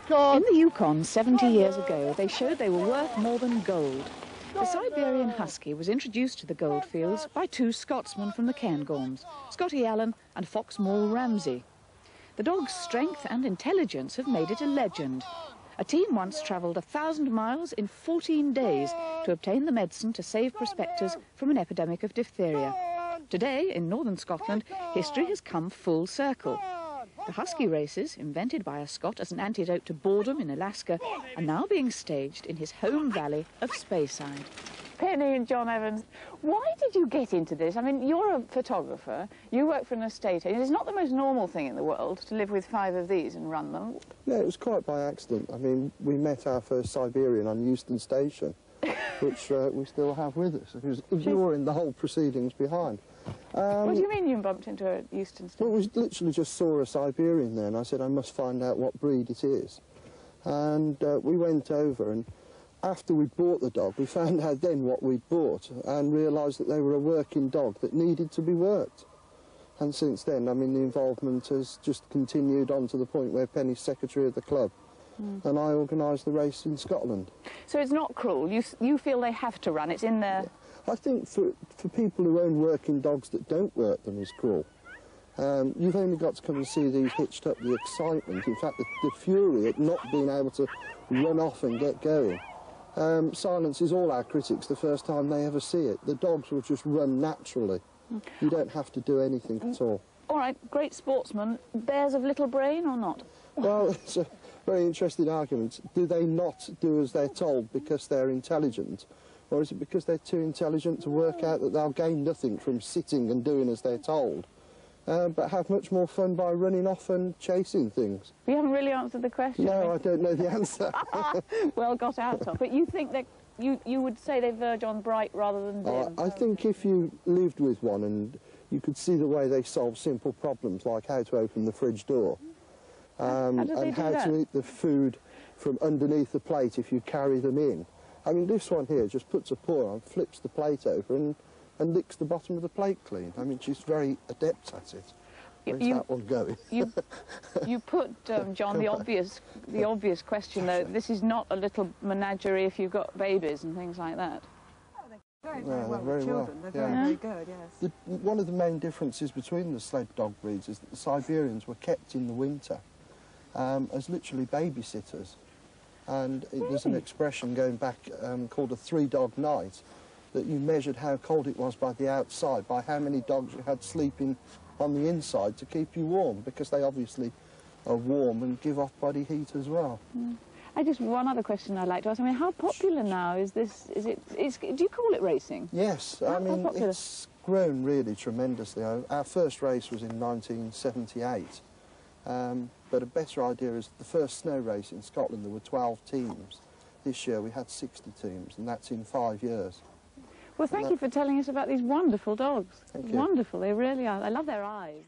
In the Yukon 70 years ago, they showed they were worth more than gold. The Siberian Husky was introduced to the goldfields by two Scotsmen from the Cairngorms, Scotty Allen and Foxmall Ramsey. The dog's strength and intelligence have made it a legend. A team once travelled 1,000 miles in 14 days to obtain the medicine to save prospectors from an epidemic of diphtheria. Today, in northern Scotland, history has come full circle. The Husky races, invented by a Scot as an antidote to boredom in Alaska, are now being staged in his home valley of Speyside. Penny and John Evans, why did you get into this? I mean, you're a photographer, you work for an estate agent. It's not the most normal thing in the world to live with 5 of these and run them. No, it was quite by accident. I mean, we met our first Siberian on Euston Station, which we still have with us. It was ignoring the whole proceedings behind. What do you mean you bumped into a Euston Station? Well, we literally just saw a Siberian there, and I said, I must find out what breed it is. And we went over, and after we bought the dog, we found out then what we'd bought and realised that they were a working dog that needed to be worked. And since then, I mean, the involvement has just continued on to the point where Penny's secretary of the club and I organised the race in Scotland. So it's not cruel? You feel they have to run? It's in their... Yeah. I think for people who own working dogs that don't work them is cruel. You've only got to come and see these hitched up, the excitement, in fact the fury at not being able to run off and get going. Silences all our critics the first time they ever see it. The dogs will just run naturally. You don't have to do anything at all. All right, great sportsman. Bears of little brain or not? Well, it's a very interesting argument. Do they not do as they're told because they're intelligent? Or is it because they're too intelligent to work out that they'll gain nothing from sitting and doing as they're told, but have much more fun by running off and chasing things? You haven't really answered the question. No, I don't know the answer. Well got out of. But you think that you would say they verge on bright rather than dim? I think if you lived with one and you could see the way they solve simple problems like how to open the fridge door and how to eat the food from underneath the plate if you carry them in. I mean, this one here just puts a paw on, flips the plate over and licks the bottom of the plate clean. I mean, she's very adept at it. Where's that one going? You put, John, the obvious question, though. This is not a little menagerie if you've got babies and things like that. Very well with children. They're very good, yes. One of the main differences between the sled dog breeds is that the Siberians were kept in the winter as literally babysitters. And there's an expression going back called a 3-dog night, that you measured how cold it was by the outside, by how many dogs you had sleeping on the inside to keep you warm, because they obviously are warm and give off body heat as well. One other question I'd like to ask. I mean, how popular now is this? Do you call it racing? Yes, I mean, it's grown really tremendously. Our first race was in 1978. But a better idea is the first snow race in Scotland, there were 12 teams. This year we had 60 teams, and that's in 5 years. Well, thank you for telling us about these wonderful dogs. Thank you. Wonderful, they really are. I love their eyes.